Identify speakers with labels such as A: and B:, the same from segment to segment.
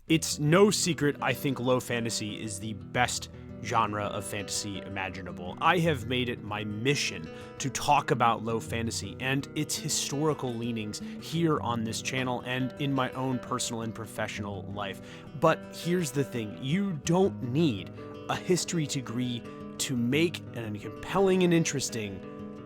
A: It's no secret I think low fantasy is the best genre of fantasy imaginable. I have made it my mission to talk about low fantasy and its historical leanings here on this channel and in my own personal and professional life. But here's the thing, you don't need a history degree to make a compelling and interesting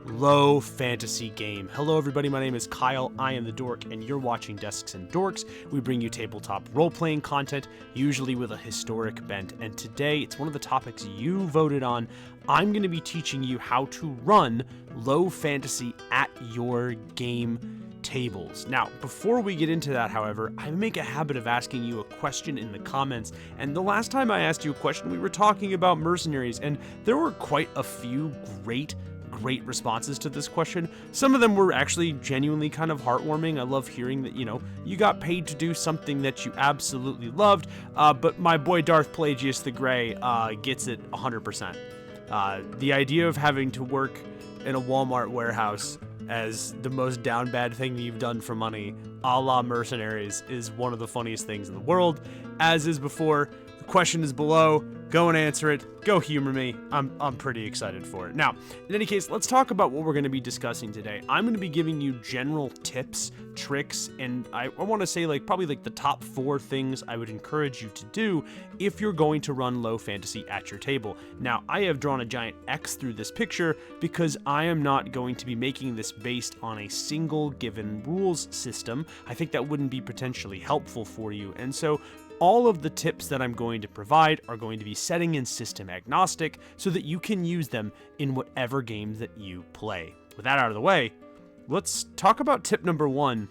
A: low fantasy game. Hello everybody, my name is Kyle, I am the Dork, and you're watching Desks and Dorks. We bring you tabletop role-playing content, usually with a historic bent, and today it's one of the topics you voted on. I'm going to be teaching you how to run low fantasy at your game tables. Now, before we get into that, however, I make a habit of asking you a question in the comments, and the last time I asked you a question, we were talking about mercenaries, and there were quite a few great responses to this question. Some of them were actually genuinely kind of heartwarming. I love hearing that, you got paid to do something that you absolutely loved, but my boy Darth Pelagius the Grey gets it 100%. The idea of having to work in a Walmart warehouse as the most down bad thing that you've done for money, a la mercenaries, is one of the funniest things in the world. As is before, the question is below. Go and answer it. Go humor me. I'm pretty excited for it. Now, in any case, let's talk about what we're going to be discussing today. I'm going to be giving you general tips, tricks, and I want to say probably the top 4 things I would encourage you to do if you're going to run low fantasy at your table. Now, I have drawn a giant X through this picture because I am not going to be making this based on a single given rules system. I think that wouldn't be potentially helpful for you, and so all of the tips that I'm going to provide are going to be setting and system agnostic so that you can use them in whatever games that you play. With that out of the way, let's talk about tip number 1,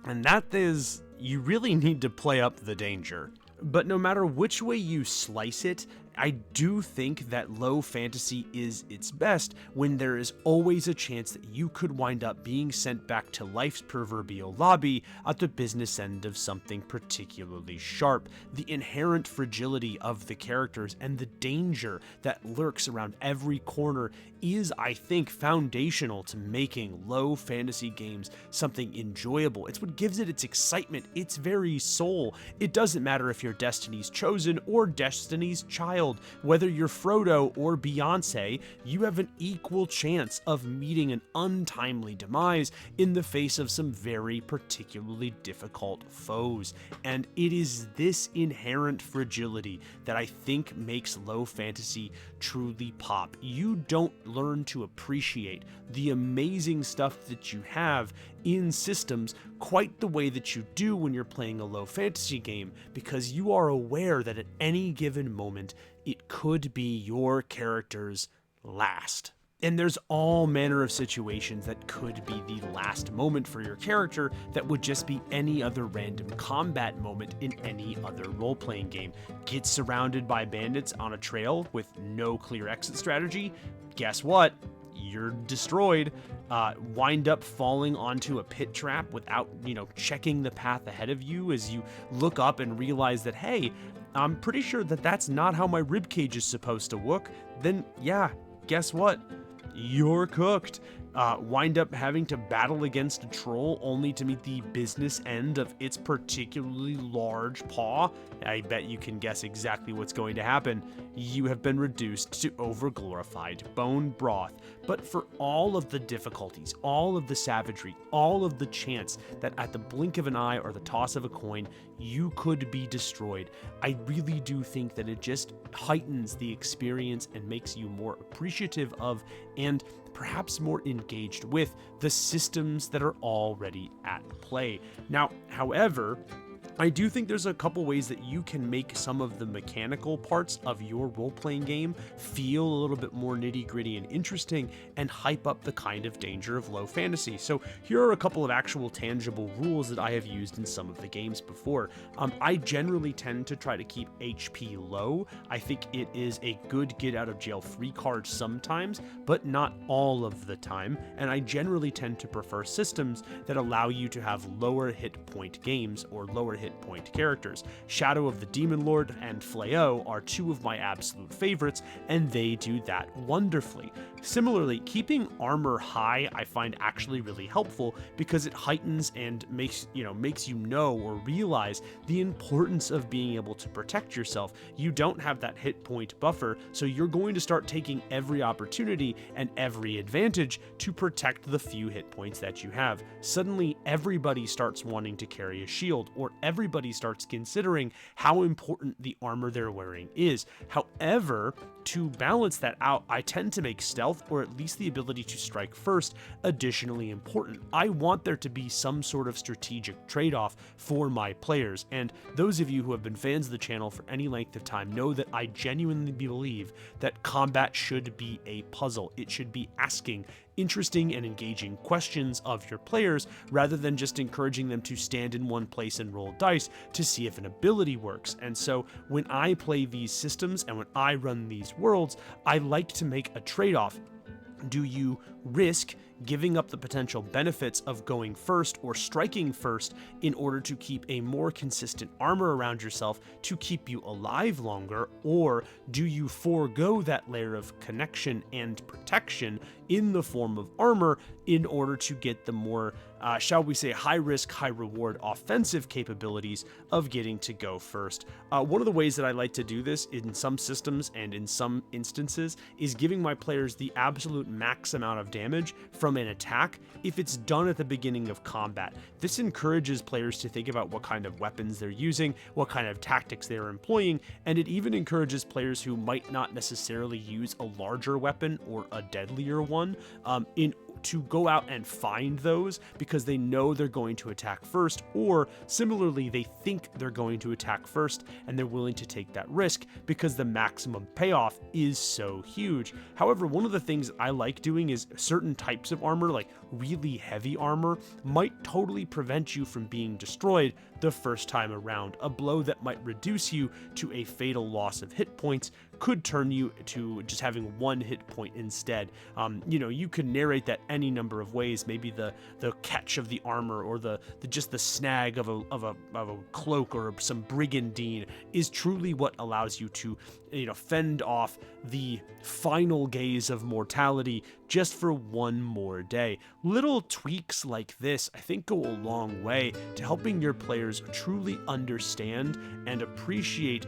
A: and that is you really need to play up the danger. But no matter which way you slice it, I do think that low fantasy is its best when there is always a chance that you could wind up being sent back to life's proverbial lobby at the business end of something particularly sharp. The inherent fragility of the characters and the danger that lurks around every corner is, I think, foundational to making low fantasy games something enjoyable. It's what gives it its excitement, its very soul. It doesn't matter if you're Destiny's Chosen or Destiny's Child. Whether you're Frodo or Beyonce, you have an equal chance of meeting an untimely demise in the face of some very particularly difficult foes. And it is this inherent fragility that I think makes low fantasy truly pop. You don't learn to appreciate the amazing stuff that you have in systems quite the way that you do when you're playing a low fantasy game, because you are aware that at any given moment it could be your character's last. And there's all manner of situations that could be the last moment for your character that would just be any other random combat moment in any other role-playing game. Get surrounded by bandits on a trail with no clear exit strategy, guess what? You're destroyed. Wind up falling onto a pit trap without, checking the path ahead of you as you look up and realize that, hey, I'm pretty sure that that's not how my ribcage is supposed to look. Then, yeah, guess what? You're cooked. Wind up having to battle against a troll only to meet the business end of its particularly large paw. I bet you can guess exactly what's going to happen. You have been reduced to over-glorified bone broth. But for all of the difficulties, all of the savagery, all of the chance that at the blink of an eye or the toss of a coin, you could be destroyed, I really do think that it just heightens the experience and makes you more appreciative of and perhaps more engaged with the systems that are already at play. Now, however, I do think there's a couple ways that you can make some of the mechanical parts of your role-playing game feel a little bit more nitty-gritty and interesting and hype up the kind of danger of low fantasy. So here are a couple of actual tangible rules that I have used in some of the games before. I generally tend to try to keep HP low. I think it is a good get-out-of-jail-free card sometimes, but not all of the time, and I generally tend to prefer systems that allow you to have lower hit point games or lower hit point characters. Shadow of the Demon Lord and Flaeo are two of my absolute favorites, and they do that wonderfully. Similarly, keeping armor high I find actually really helpful because it heightens and makes you know or realize the importance of being able to protect yourself. You don't have that hit point buffer, so you're going to start taking every opportunity and every advantage to protect the few hit points that you have. Suddenly, everybody starts wanting to carry a shield, or everybody starts considering how important the armor they're wearing is. However, to balance that out, I tend to make stealth, or at least the ability to strike first, additionally important. I want there to be some sort of strategic trade-off for my players, and those of you who have been fans of the channel for any length of time know that I genuinely believe that combat should be a puzzle. It should be asking interesting and engaging questions of your players rather than just encouraging them to stand in one place and roll dice to see if an ability works. And so when I play these systems and when I run these worlds, I like to make a trade-off. Do you risk giving up the potential benefits of going first or striking first in order to keep a more consistent armor around yourself to keep you alive longer, or do you forego that layer of connection and protection in the form of armor in order to get the more, shall we say, high risk, high reward offensive capabilities of getting to go first? One of the ways that I like to do this in some systems and in some instances is giving my players the absolute max amount of damage from an attack if it's done at the beginning of combat. This encourages players to think about what kind of weapons they're using, what kind of tactics they're employing, and it even encourages players who might not necessarily use a larger weapon or a deadlier one to go out and find those because they know they're going to attack first, or similarly, they think they're going to attack first and they're willing to take that risk because the maximum payoff is so huge. However, one of the things I like doing is certain types of armor, like really heavy armor, might totally prevent you from being destroyed the first time around. A blow that might reduce you to a fatal loss of hit points could turn you to just having one hit point instead. You could narrate that any number of ways. Maybe the catch of the armor, or the just the snag of a cloak or some brigandine is truly what allows you to fend off the final gaze of mortality just for one more day. Little tweaks like this, I think, go a long way to helping your players truly understand and appreciate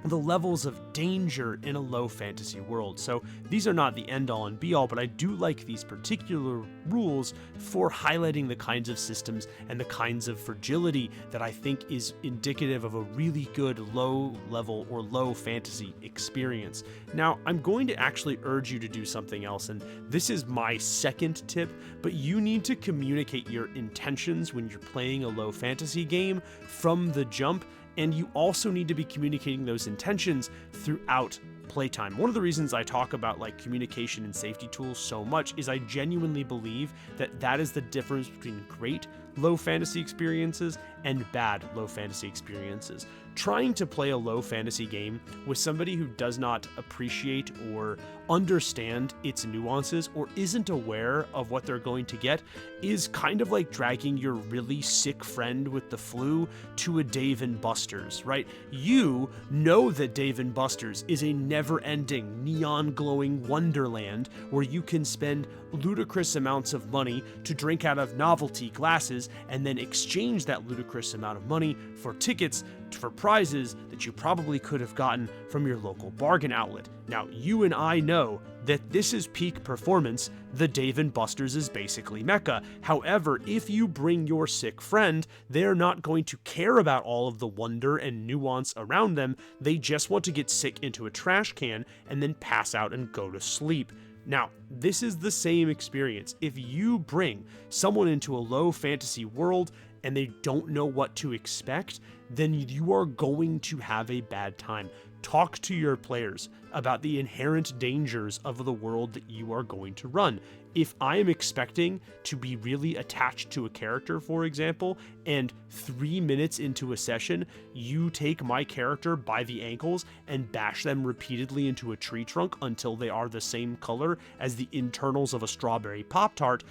A: the levels of danger in a low fantasy world. So these are not the end-all and be-all, but I do like these particular rules for highlighting the kinds of systems and the kinds of fragility that I think is indicative of a really good low-level or low fantasy experience. Now, I'm going to actually urge you to do something else, and this is my second tip, but you need to communicate your intentions when you're playing a low fantasy game from the jump, and you also need to be communicating those intentions throughout playtime. One of the reasons I talk about communication and safety tools so much is I genuinely believe that is the difference between great low fantasy experiences and bad low fantasy experiences. Trying to play a low fantasy game with somebody who does not appreciate or understand its nuances or isn't aware of what they're going to get is kind of like dragging your really sick friend with the flu to a Dave & Buster's, right? You know that Dave & Buster's is a never-ending, neon-glowing wonderland where you can spend ludicrous amounts of money to drink out of novelty glasses and then exchange that ludicrous amount of money for tickets for prizes that you probably could have gotten from your local bargain outlet. Now, you and I know that this is peak performance. The Dave & Buster's is basically Mecca. However, if you bring your sick friend, they're not going to care about all of the wonder and nuance around them. They just want to get sick into a trash can and then pass out and go to sleep. Now, this is the same experience. If you bring someone into a low fantasy world and they don't know what to expect, then you are going to have a bad time. Talk to your players about the inherent dangers of the world that you are going to run. If I am expecting to be really attached to a character, for example, and 3 minutes into a session, you take my character by the ankles and bash them repeatedly into a tree trunk until they are the same color as the internals of a strawberry Pop-Tart,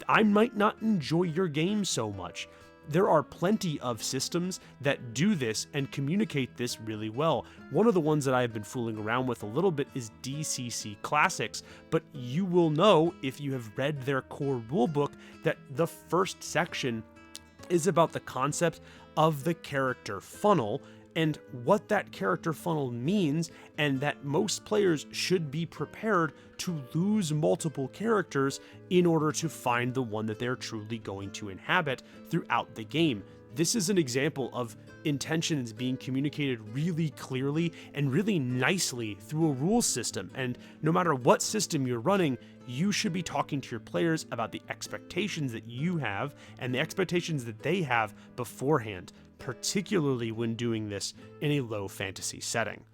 A: I might not enjoy your game so much. There are plenty of systems that do this and communicate this really well. One of the ones that I have been fooling around with a little bit is DCC Classics, but you will know if you have read their core rulebook that the first section is about the concept of the character funnel and what that character funnel means, and that most players should be prepared to lose multiple characters in order to find the one that they're truly going to inhabit throughout the game. This is an example of intentions being communicated really clearly and really nicely through a rules system, and no matter what system you're running, you should be talking to your players about the expectations that you have and the expectations that they have beforehand, particularly when doing this in a low fantasy setting.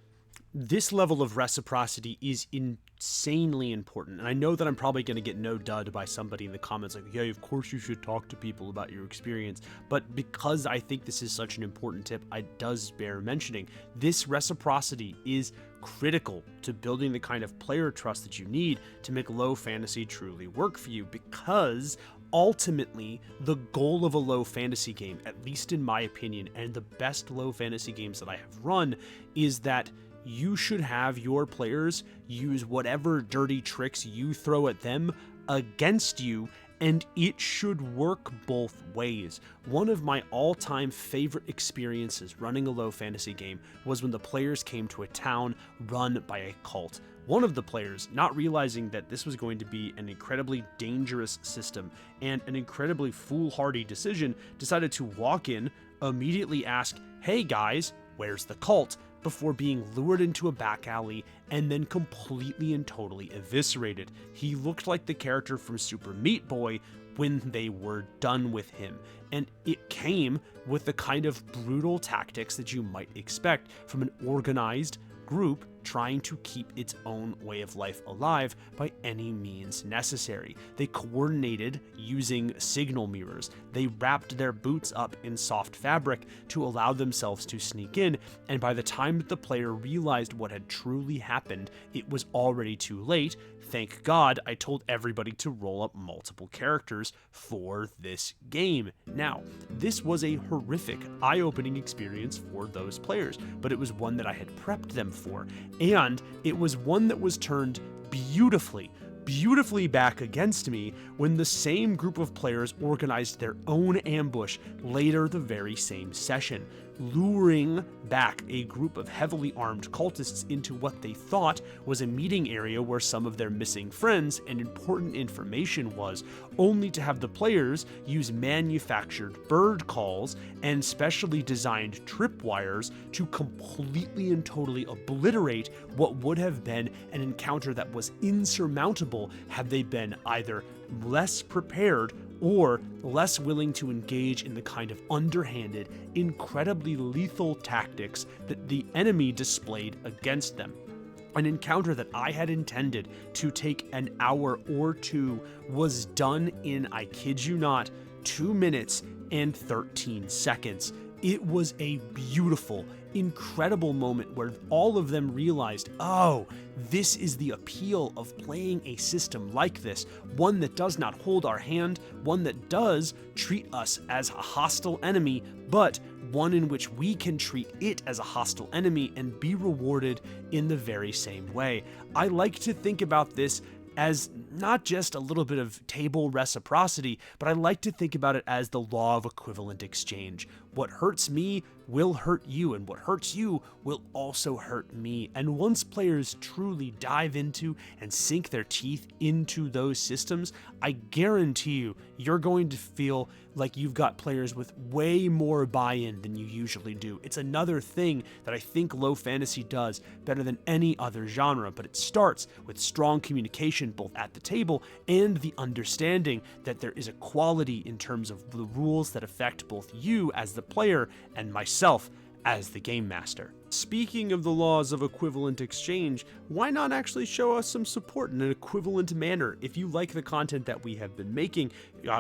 A: This level of reciprocity is insanely important, and I know that I'm probably going to get no dud by somebody in the comments like, yeah, of course you should talk to people about your experience, but because I think this is such an important tip, it does bear mentioning. This reciprocity is critical to building the kind of player trust that you need to make low fantasy truly work for you, because ultimately, the goal of a low fantasy game, at least in my opinion, and the best low fantasy games that I have run, is that you should have your players use whatever dirty tricks you throw at them against you, and it should work both ways. One of my all-time favorite experiences running a low fantasy game was when the players came to a town run by a cult. One of the players, not realizing that this was going to be an incredibly dangerous system and an incredibly foolhardy decision, decided to walk in, immediately ask, "Hey guys, where's the cult?" before being lured into a back alley and then completely and totally eviscerated. He looked like the character from Super Meat Boy when they were done with him, and it came with the kind of brutal tactics that you might expect from an organized group trying to keep its own way of life alive by any means necessary. They coordinated using signal mirrors. They wrapped their boots up in soft fabric to allow themselves to sneak in, and by the time that the player realized what had truly happened, it was already too late. Thank God I told everybody to roll up multiple characters for this game. Now, this was a horrific, eye-opening experience for those players, but it was one that I had prepped them for, and it was one that was turned beautifully back against me when the same group of players organized their own ambush later the very same session, luring back a group of heavily armed cultists into what they thought was a meeting area where some of their missing friends and important information was, only to have the players use manufactured bird calls and specially designed tripwires to completely and totally obliterate what would have been an encounter that was insurmountable had they been either less prepared or less willing to engage in the kind of underhanded, incredibly lethal tactics that the enemy displayed against them. An encounter that I had intended to take an hour or two was done in, I kid you not, 2 minutes and 13 seconds. It was a beautiful, incredible moment where all of them realized, oh, this is the appeal of playing a system like this, one that does not hold our hand, one that does treat us as a hostile enemy, but one in which we can treat it as a hostile enemy and be rewarded in the very same way. I like to think about this as not just a little bit of table reciprocity, but I like to think about it as the law of equivalent exchange. What hurts me will hurt you, and what hurts you will also hurt me. And once players truly dive into and sink their teeth into those systems, I guarantee you, you're going to feel like you've got players with way more buy-in than you usually do. It's another thing that I think low fantasy does better than any other genre, but it starts with strong communication both at the table and the understanding that there is a quality in terms of the rules that affect both you as the player and myself as the game master. Speaking of the laws of equivalent exchange, why not actually show us some support in an equivalent manner? If you like the content that we have been making,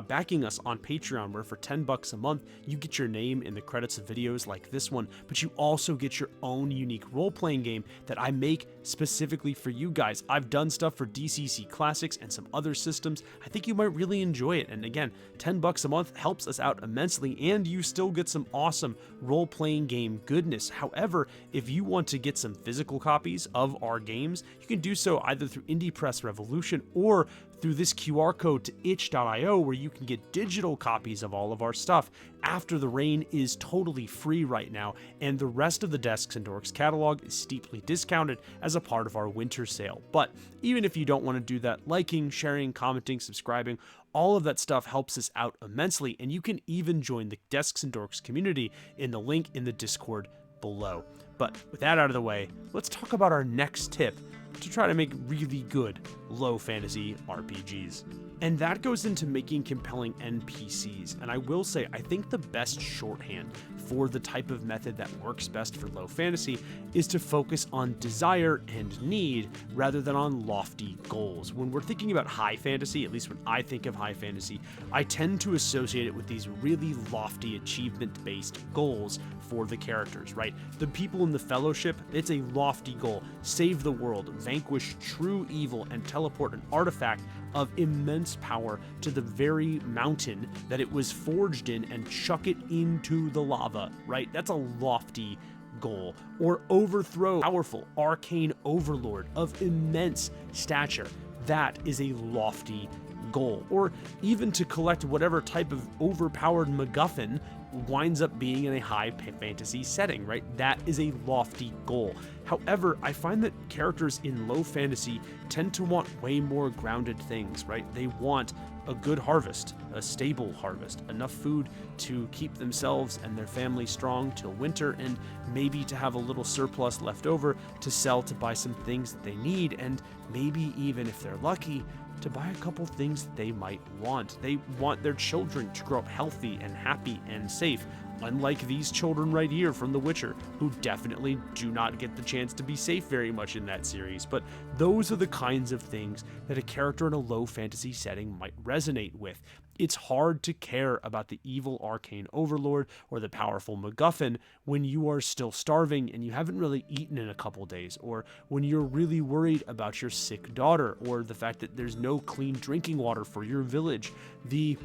A: backing us on Patreon, where for $10 a month, you get your name in the credits of videos like this one, but you also get your own unique role-playing game that I make specifically for you guys. I've done stuff for DCC Classics and some other systems. I think you might really enjoy it. And again, $10 a month helps us out immensely, and you still get some awesome role-playing game goodness. However, if you want to get some physical copies of our games, you can do so either through Indie Press Revolution or through this QR code to itch.io, where you can get digital copies of all of our stuff. After the Rain is totally free right now, and the rest of the Desks and Dorks catalog is steeply discounted as a part of our winter sale. But even if you don't want to do that, liking, sharing, commenting, subscribing, all of that stuff helps us out immensely, and you can even join the Desks and Dorks community in the link in the Discord below. But with that out of the way, let's talk about our next tip to try to make really good low fantasy RPGs. And that goes into making compelling NPCs. And I will say, I think the best shorthand for the type of method that works best for low fantasy is to focus on desire and need rather than on lofty goals. When we're thinking about high fantasy, at least when I think of high fantasy, I tend to associate it with these really lofty achievement-based goals for the characters, right? The people in the Fellowship, it's a lofty goal. Save the world, vanquish true evil, and teleport an artifact of immense power to the very mountain that it was forged in and chuck it into the lava, right? That's a lofty goal. Or overthrow powerful arcane overlord of immense stature. That is a lofty goal. Or even to collect whatever type of overpowered MacGuffin winds up being in a high fantasy setting, right? That is a lofty goal. However, I find that characters in low fantasy tend to want way more grounded things, right? They want a good harvest, a stable harvest, enough food to keep themselves and their family strong till winter, and maybe to have a little surplus left over to sell to buy some things that they need, and maybe even if they're lucky, to buy a couple things that they might want. They want their children to grow up healthy and happy and safe, unlike these children right here from The Witcher, who definitely do not get the chance to be safe very much in that series. But those are the kinds of things that a character in a low fantasy setting might resonate with. It's hard to care about the evil arcane overlord or the powerful MacGuffin when you are still starving and you haven't really eaten in a couple days, or when you're really worried about your sick daughter, or the fact that there's no clean drinking water for your village. The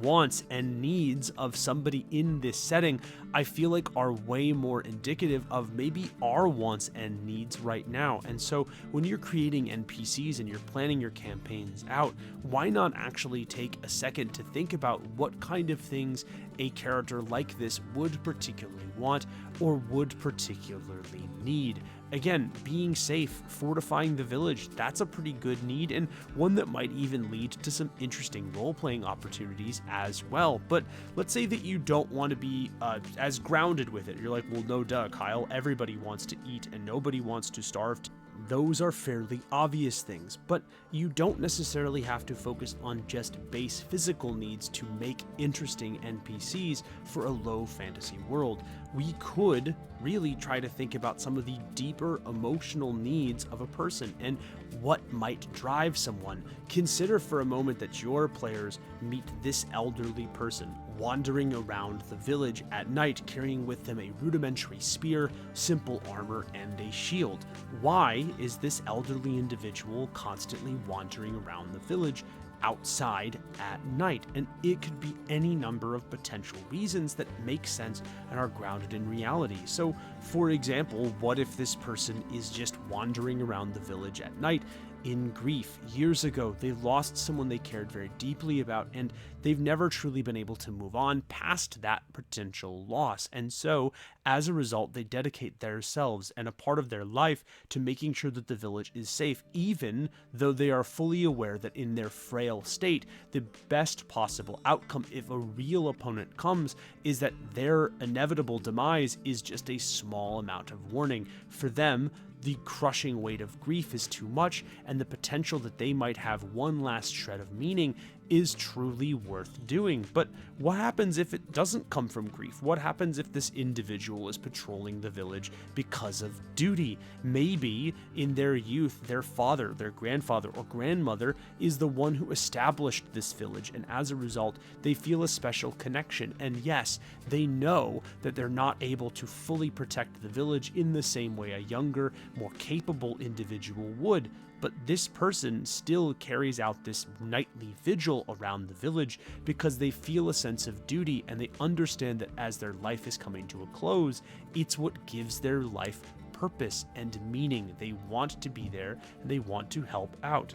A: wants and needs of somebody in this setting, I feel like, are way more indicative of maybe our wants and needs right now. And so when you're creating NPCs and you're planning your campaigns out, why not actually take a second to think about what kind of things a character like this would particularly want or would particularly need? Again, being safe, fortifying the village, that's a pretty good need, and one that might even lead to some interesting role-playing opportunities as well. But let's say that you don't want to be as grounded with it. You're like, well, no duh, Kyle, everybody wants to eat and nobody wants to starve. Those are fairly obvious things, but you don't necessarily have to focus on just base physical needs to make interesting NPCs for a low fantasy world. We could really try to think about some of the deeper emotional needs of a person and what might drive someone. Consider for a moment that your players meet this elderly person wandering around the village at night, carrying with them a rudimentary spear, simple armor, and a shield. Why is this elderly individual constantly wandering around the village outside at night? And it could be any number of potential reasons that make sense and are grounded in reality. So, for example, what if this person is just wandering around the village at night in grief? Years ago, they lost someone they cared very deeply about, and they've never truly been able to move on past that potential loss. And so, as a result, they dedicate themselves and a part of their life to making sure that the village is safe, even though they are fully aware that in their frail state, the best possible outcome, if a real opponent comes, is that their inevitable demise is just a small amount of warning. For them, the crushing weight of grief is too much, and the potential that they might have one last shred of meaning is truly worth doing. But what happens if it doesn't come from grief? What happens if this individual is patrolling the village because of duty? Maybe in their youth, their father, their grandfather, or grandmother is the one who established this village, and as a result, they feel a special connection. And yes, they know that they're not able to fully protect the village in the same way a younger, more capable individual would. But this person still carries out this nightly vigil around the village because they feel a sense of duty, and they understand that as their life is coming to a close, it's what gives their life purpose and meaning. They want to be there and they want to help out.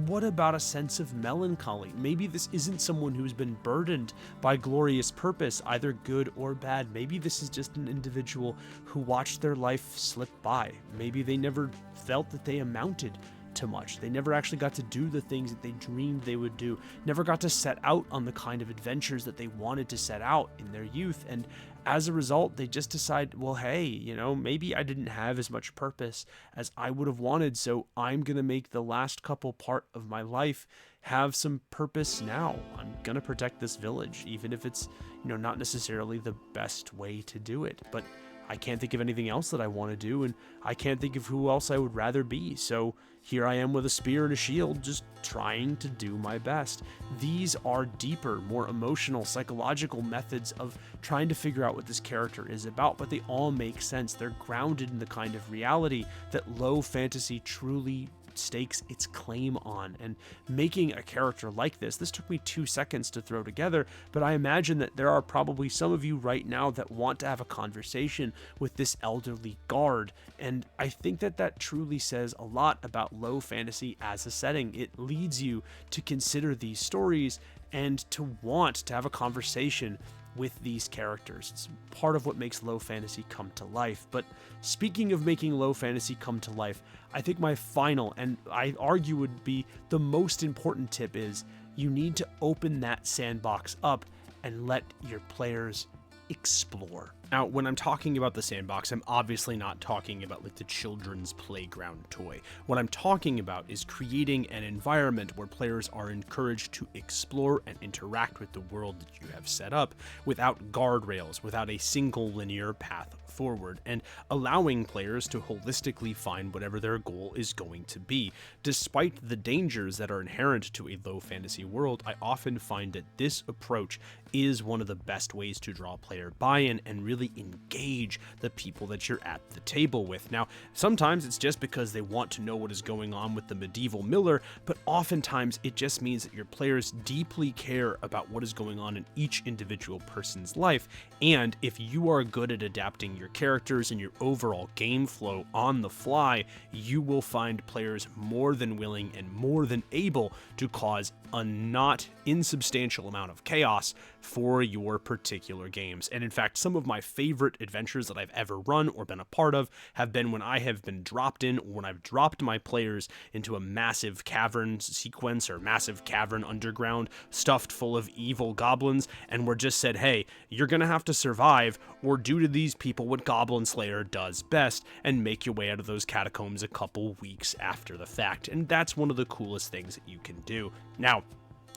A: What about a sense of melancholy? Maybe this isn't someone who's been burdened by glorious purpose, either good or bad. Maybe this is just an individual who watched their life slip by. Maybe they never felt that they amounted to much. They never actually got to do the things that they dreamed they would do, never got to set out on the kind of adventures that they wanted to set out in their youth. And as a result, they just decide, well, hey, maybe I didn't have as much purpose as I would have wanted, so I'm going to make the last couple part of my life have some purpose now. I'm going to protect this village, even if it's, not necessarily the best way to do it. But I can't think of anything else that I want to do, and I can't think of who else I would rather be. So here I am with a spear and a shield, just trying to do my best. These are deeper, more emotional, psychological methods of trying to figure out what this character is about, but they all make sense. They're grounded in the kind of reality that low fantasy truly stakes its claim on. And making a character like this took me 2 seconds to throw together, but I imagine that there are probably some of you right now that want to have a conversation with this elderly guard, and I think that truly says a lot about low fantasy as a setting. It leads you to consider these stories and to want to have a conversation with these characters. It's part of what makes low fantasy come to life. But speaking of making low fantasy come to life, I think my final, and I argue would be the most important tip, is you need to open that sandbox up and let your players explore. Now, when I'm talking about the sandbox, I'm obviously not talking about like the children's playground toy. What I'm talking about is creating an environment where players are encouraged to explore and interact with the world that you have set up without guardrails, without a single linear path forward, and allowing players to holistically find whatever their goal is going to be. Despite the dangers that are inherent to a low fantasy world, I often find that this approach is one of the best ways to draw player buy-in and really engage the people that you're at the table with. Now, sometimes it's just because they want to know what is going on with the medieval miller, but oftentimes it just means that your players deeply care about what is going on in each individual person's life, and if you are good at adapting your characters and your overall game flow on the fly, you will find players more than willing and more than able to cause a not insubstantial amount of chaos for your particular games. And in fact, some of my favorite adventures that I've ever run or been a part of have been when I have been dropped in, or when I've dropped my players into a massive cavern sequence or massive cavern underground stuffed full of evil goblins, and we're just said, hey, you're gonna have to survive or do to these people what Goblin Slayer does best and make your way out of those catacombs a couple weeks after the fact. And that's one of the coolest things that you can do. Now,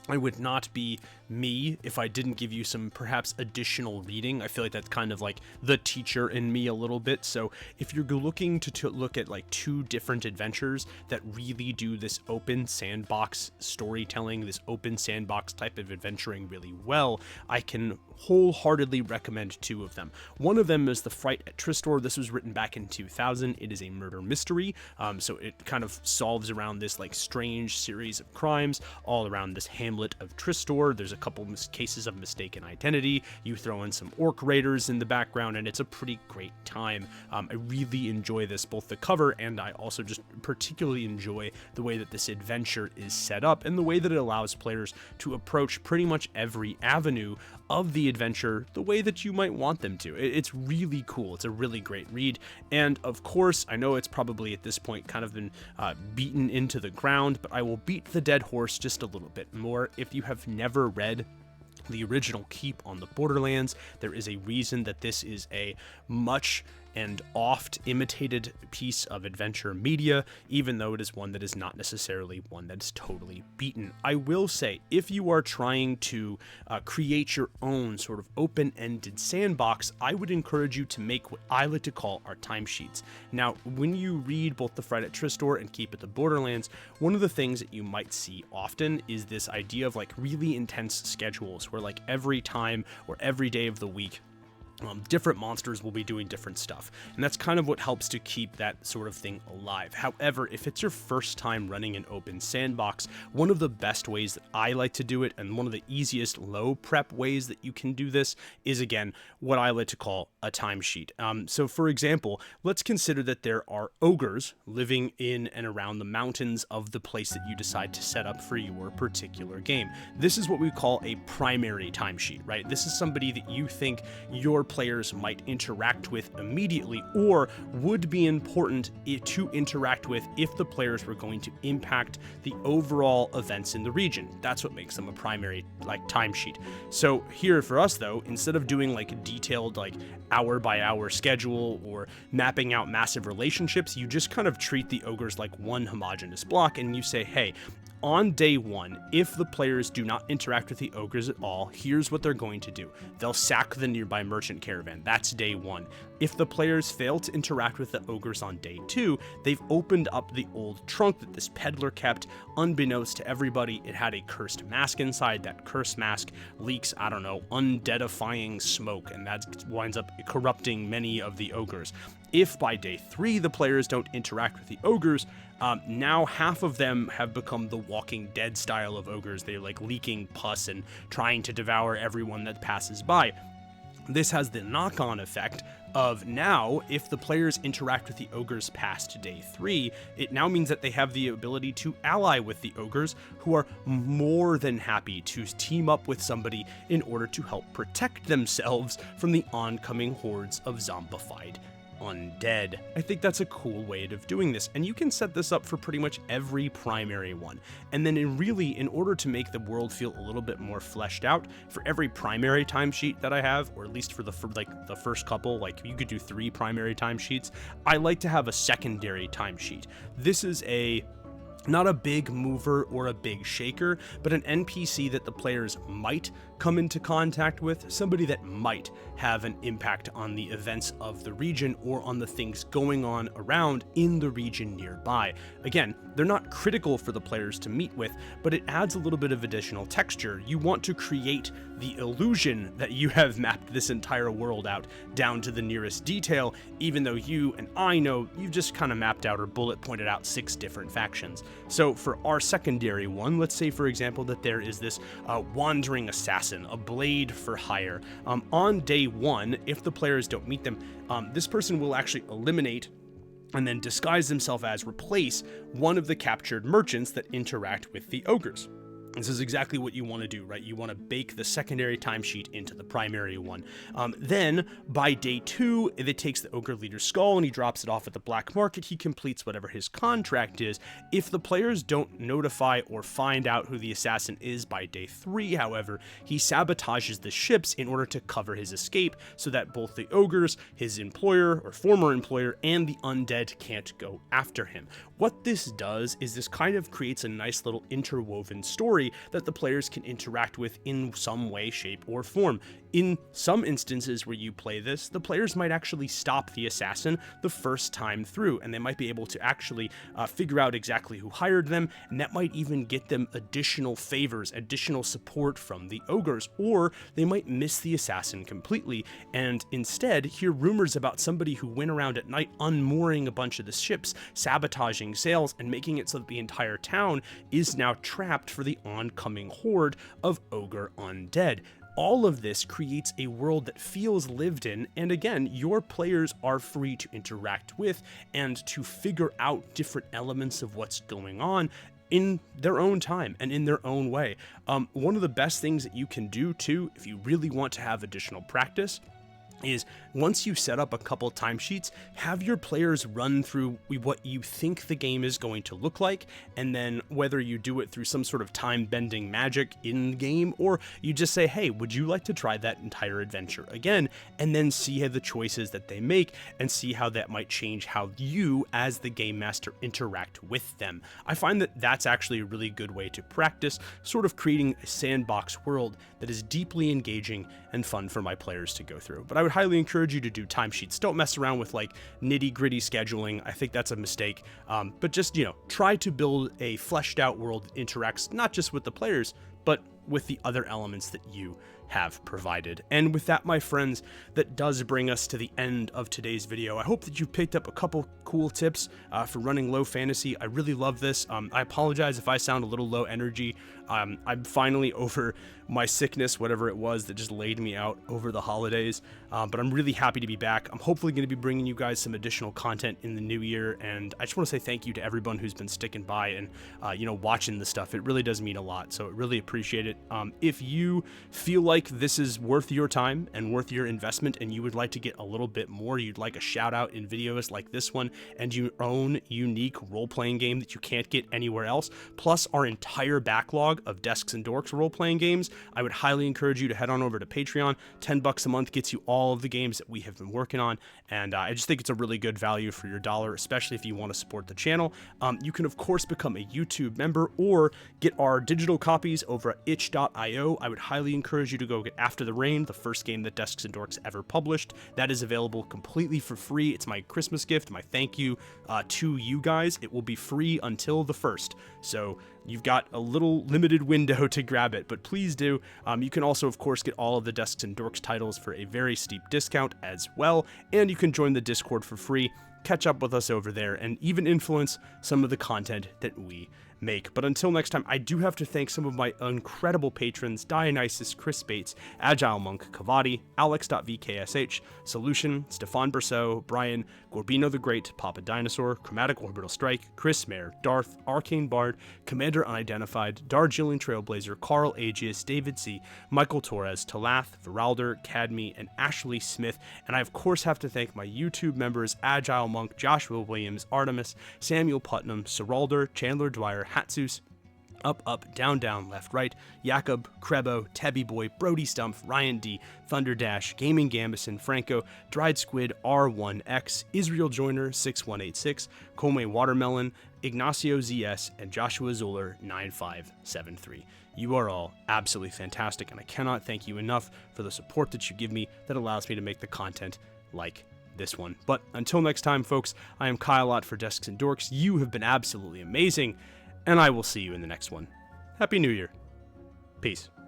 A: I would not be me if I didn't give you some perhaps additional reading. I feel like that's kind of like the teacher in me a little bit. So if you're looking to look at like 2 different adventures that really do this open sandbox storytelling, this open sandbox type of adventuring really well, I can wholeheartedly recommend 2 of them. One of them is The Fright at Tristor. This was written back in 2000. It is a murder mystery. So it kind of solves around this like strange series of crimes all around this hamlet of Tristor. There's a couple cases of mistaken identity. You throw in some orc raiders in the background, and it's a pretty great time. I really enjoy this, both the cover, and I also just particularly enjoy the way that this adventure is set up and the way that it allows players to approach pretty much every avenue of the adventure the way that you might want them to. It's really cool. It's a really great read. And of course, I know it's probably at this point kind of been beaten into the ground, but I will beat the dead horse just a little bit more. If you have never read the original Keep on the Borderlands, there is a reason that this is a much and oft imitated piece of adventure media, even though it is one that is not necessarily one that's totally beaten. I will say, if you are trying to create your own sort of open-ended sandbox, I would encourage you to make what I like to call our timesheets. Now, when you read both the Fright at Tristor and Keep It the Borderlands, one of the things that you might see often is this idea of like really intense schedules where like every time or every day of the week, different monsters will be doing different stuff, and that's kind of what helps to keep that sort of thing alive. However, if it's your first time running an open sandbox, one of the best ways that I like to do it, and one of the easiest low prep ways that you can do this, is again what I like to call a timesheet. So for example, let's consider that there are ogres living in and around the mountains of the place that you decide to set up for your particular game. This is what we call a primary timesheet, right? This is somebody that you think your players might interact with immediately, or would be important to interact with if the players were going to impact the overall events in the region. That's what makes them a primary timesheet. So here for us though, instead of doing like a detailed hour by hour schedule or mapping out massive relationships, you just kind of treat the ogres like one homogeneous block, and you say, hey, on day one, if the players do not interact with the ogres at all, here's what they're going to do. They'll sack the nearby merchant caravan. That's day one. If the players fail to interact with the ogres on day two, they've opened up the old trunk that this peddler kept. Unbeknownst to everybody, it had a cursed mask inside. That cursed mask leaks, undeadifying smoke, and that winds up corrupting many of the ogres. If by day three the players don't interact with the ogres, now half of them have become the Walking Dead style of ogres. They're like leaking pus and trying to devour everyone that passes by. This has the knock-on effect of now, if the players interact with the ogres past day three, it now means that they have the ability to ally with the ogres, who are more than happy to team up with somebody in order to help protect themselves from the oncoming hordes of zombified undead. I think that's a cool way of doing this, and you can set this up for pretty much every primary one. And then in order to make the world feel a little bit more fleshed out, for every primary timesheet that I have, or at least for the first couple, you could do 3 primary timesheets, I like to have a secondary timesheet. This is not a big mover or a big shaker, but an NPC that the players might come into contact with, somebody that might have an impact on the events of the region or on the things going on around in the region nearby. Again, they're not critical for the players to meet with, but it adds a little bit of additional texture. You want to create the illusion that you have mapped this entire world out down to the nearest detail, even though you and I know you've just kind of mapped out or bullet pointed out 6 different factions. So for our secondary one, let's say for example that there is this wandering assassin, a blade for hire. On day 1, if the players don't meet them, this person will actually eliminate and then disguise themselves as replace one of the captured merchants that interact with the ogres. This is exactly what you want to do, right? You want to bake the secondary timesheet into the primary one. Then, by day 2, it takes the ogre leader's skull and he drops it off at the black market. He completes whatever his contract is. If the players don't notify or find out who the assassin is by day 3, however, he sabotages the ships in order to cover his escape so that both the ogres, his employer or former employer, and the undead can't go after him. What this does is this kind of creates a nice little interwoven story that the players can interact with in some way, shape, or form. In some instances where you play this, the players might actually stop the assassin the first time through, and they might be able to actually figure out exactly who hired them, and that might even get them additional favors, additional support from the ogres, or they might miss the assassin completely, and instead hear rumors about somebody who went around at night unmooring a bunch of the ships, sabotaging sails, and making it so that the entire town is now trapped for the oncoming horde of ogre undead. All of this creates a world that feels lived in, and again, your players are free to interact with and to figure out different elements of what's going on in their own time and in their own way. One of the best things that you can do too, if you really want to have additional practice, is once you set up a couple timesheets, have your players run through what you think the game is going to look like, and then whether you do it through some sort of time-bending magic in game, or you just say, hey, would you like to try that entire adventure again, and then see how the choices that they make, and see how that might change how you, as the game master, interact with them. I find that that's actually a really good way to practice sort of creating a sandbox world that is deeply engaging and fun for my players to go through. But I would highly encourage you to do timesheets. Don't mess around with like nitty-gritty scheduling. I think that's a mistake. But just, try to build a fleshed out world that interacts not just with the players, but with the other elements that you have provided. And with that, my friends, that does bring us to the end of today's video. I hope that you picked up a couple cool tips for running low fantasy. I really love this. I apologize if I sound a little low energy. I'm finally over my sickness, whatever it was that just laid me out over the holidays, but I'm really happy to be back. I'm hopefully going to be bringing you guys some additional content in the new year, and I just want to say thank you to everyone who's been sticking by and watching the stuff. It really does mean a lot, so I really appreciate it. If you feel like this is worth your time and worth your investment, and you would like to get a little bit more, you'd like a shout out in videos like this one, and your own unique role-playing game that you can't get anywhere else, plus our entire backlog of Desks and Dorks role-playing games, I would highly encourage you to head on over to Patreon. $10 a month gets you all of the games that we have been working on, and I just think it's a really good value for your dollar, especially if you want to support the channel. You can of course become a YouTube member or get our digital copies over at itch.io. I would highly encourage you to go get After the Rain, the first game that Desks and Dorks ever published. That is available completely for free. It's my Christmas gift, my thank you to you guys. It will be free until the 1st, so you've got a little limited window to grab it, but please do. You can also, of course, get all of the Desks and Dorks titles for a very steep discount as well, and you can join the Discord for free, catch up with us over there, and even influence some of the content that we make. But until next time, I do have to thank some of my incredible patrons: Dionysus, Chris Bates, Agile Monk, Kavadi, Alex.vksh, Solution, Stefan Berceau, Brian, Gorbino the Great, Papa Dinosaur, Chromatic Orbital Strike, Chris Mayer, Darth, Arcane Bard, Commander Unidentified, Darjeeling Trailblazer, Carl Agius, David C., Michael Torres, Talath, Viralder, Cadme, and Ashley Smith. And I of course have to thank my YouTube members: Agile Monk, Joshua Williams, Artemis, Samuel Putnam, Seralder, Chandler Dwyer, Hatsus, Up, Up, Down, Down, Left, Right, Jakob, Krebo, Tebby Boy, Brody Stumpf, Ryan D, Thunder Dash, Gaming Gambison, Franco, Dried Squid, R1X, Israel Joiner, 6186, Kome Watermelon, Ignacio ZS, and Joshua Zuller, 9573. You are all absolutely fantastic, and I cannot thank you enough for the support that you give me that allows me to make the content like this one. But until next time, folks, I am Kyle Ott for Desks and Dorks. You have been absolutely amazing, and I will see you in the next one. Happy New Year. Peace.